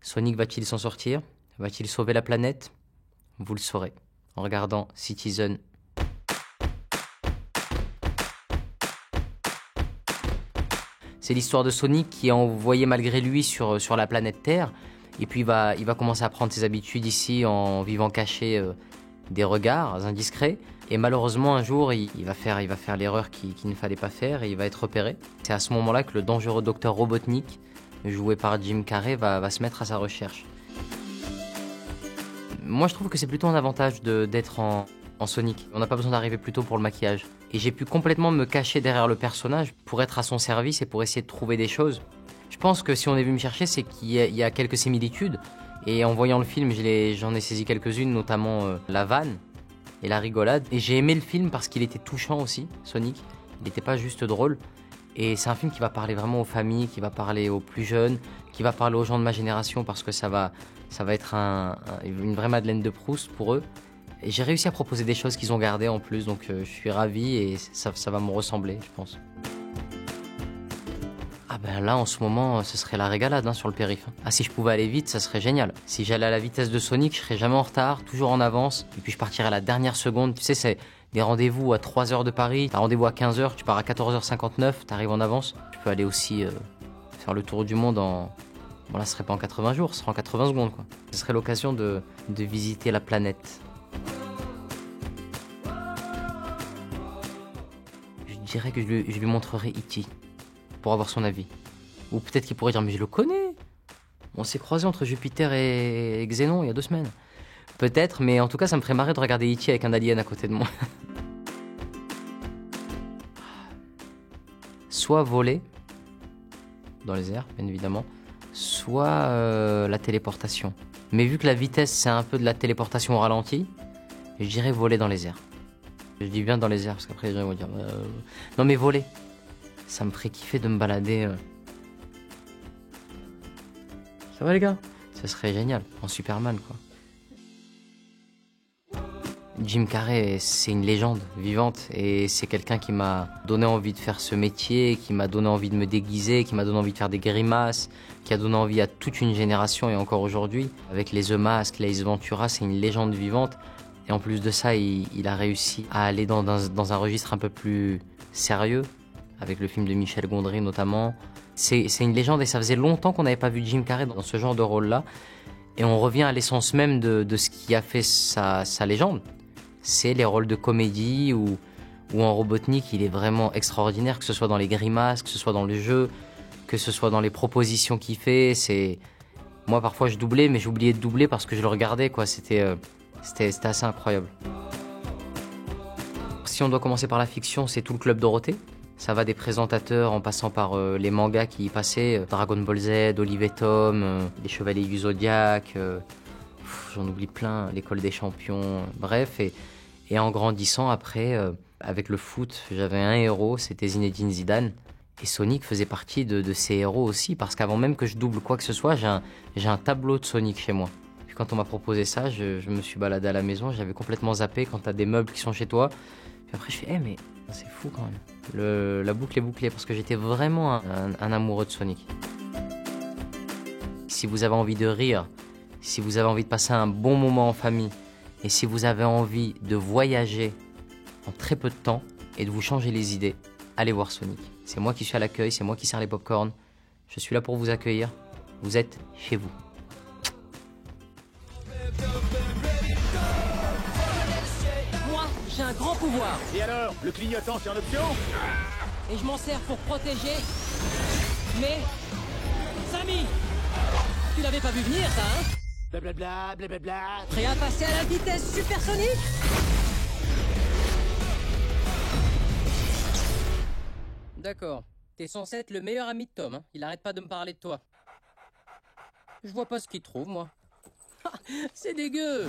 Sonic va-t-il s'en sortir? Va-t-il sauver la planète? Vous le saurez en regardant Citizen. C'est l'histoire de Sonic qui est envoyé malgré lui sur la planète Terre. Et puis il va commencer à prendre ses habitudes ici en vivant caché des regards indiscrets. Et malheureusement un jour il va faire l'erreur qu'il ne fallait pas faire et il va être repéré. C'est à ce moment-là que le dangereux docteur Robotnik, joué par Jim Carrey, va se mettre à sa recherche. Moi je trouve que c'est plutôt un avantage d'être en Sonic. On n'a pas besoin d'arriver plus tôt pour le maquillage. Et j'ai pu complètement me cacher derrière le personnage pour être à son service et pour essayer de trouver des choses. Je pense que si on est venu me chercher, c'est qu'il y a quelques similitudes. Et en voyant le film, j'en ai saisi quelques-unes, notamment la vanne et la rigolade. Et j'ai aimé le film parce qu'il était touchant aussi, Sonic. Il n'était pas juste drôle. Et c'est un film qui va parler vraiment aux familles, qui va parler aux plus jeunes, qui va parler aux gens de ma génération parce que ça va être une vraie Madeleine de Proust pour eux. Et j'ai réussi à proposer des choses qu'ils ont gardées en plus, donc je suis ravi et ça va me ressembler, je pense. Ah ben là, en ce moment, ce serait la régalade sur le périph'. Ah, si je pouvais aller vite, ça serait génial. Si j'allais à la vitesse de Sonic, je serais jamais en retard, toujours en avance. Et puis je partirais à la dernière seconde. Tu sais, c'est des rendez-vous à 3h de Paris. T'as rendez-vous à 15h, tu pars à 14h59, t'arrives en avance. Je peux aller aussi faire le tour du monde en... Bon là, ce serait pas en 80 jours, ce serait en 80 secondes, quoi. Ce serait l'occasion de visiter la planète. Je dirais que je lui montrerai E.T. pour avoir son avis. Ou peut-être qu'il pourrait dire, mais je le connais. On s'est croisés entre Jupiter et Xénon il y a 2 semaines. Peut-être, mais en tout cas, ça me ferait marrer de regarder E.T. avec un alien à côté de moi. Soit voler, dans les airs, bien évidemment, soit la téléportation. Mais vu que la vitesse, c'est un peu de la téléportation au ralenti, je dirais voler dans les airs. Je dis bien dans les airs, parce qu'après les gens vont dire... Non mais voler, ça me ferait kiffer de me balader. Ça va les gars? Ça serait génial, en Superman quoi. Jim Carrey, c'est une légende vivante et c'est quelqu'un qui m'a donné envie de faire ce métier, qui m'a donné envie de me déguiser, qui m'a donné envie de faire des grimaces, qui a donné envie à toute une génération et encore aujourd'hui. Avec les The Mask, les Ace Ventura, c'est une légende vivante. Et en plus de ça, il a réussi à aller dans un registre un peu plus sérieux, avec le film de Michel Gondry notamment. C'est une légende et ça faisait longtemps qu'on n'avait pas vu Jim Carrey dans ce genre de rôle-là. Et on revient à l'essence même de ce qui a fait sa légende. C'est les rôles de comédie où en Robotnik, il est vraiment extraordinaire, que ce soit dans les grimaces, que ce soit dans le jeu, que ce soit dans les propositions qu'il fait. Moi, parfois, je doublais, mais j'oubliais de doubler parce que je le regardais, quoi. C'était assez incroyable. Si on doit commencer par la fiction, c'est tout le Club Dorothée. Ça va des présentateurs en passant par les mangas qui y passaient, Dragon Ball Z, Olive et Tom, les Chevaliers du Zodiaque, j'en oublie plein, l'École des Champions, bref. Et en grandissant après, avec le foot, j'avais un héros, c'était Zinedine Zidane. Et Sonic faisait partie de ces héros aussi, parce qu'avant même que je double quoi que ce soit, j'ai un tableau de Sonic chez moi. Puis quand on m'a proposé ça, je me suis baladé à la maison, j'avais complètement zappé quand t'as des meubles qui sont chez toi. Puis après je fais, mais c'est fou quand même. La boucle est bouclée, parce que j'étais vraiment un amoureux de Sonic. Si vous avez envie de rire, si vous avez envie de passer un bon moment en famille, et si vous avez envie de voyager en très peu de temps et de vous changer les idées, allez voir Sonic. C'est moi qui suis à l'accueil, c'est moi qui sers les pop-corn. Je suis là pour vous accueillir. Vous êtes chez vous. Moi, j'ai un grand pouvoir. Et alors, le clignotant c'est en option? Et je m'en sers pour protéger mes amis. Tu l'avais pas vu venir, ça, hein? Blablabla, blablabla. Prêt à passer à la vitesse supersonique? D'accord. T'es censé être le meilleur ami de Tom, hein. Il arrête pas de me parler de toi. Je vois pas ce qu'il trouve, moi. C'est dégueu.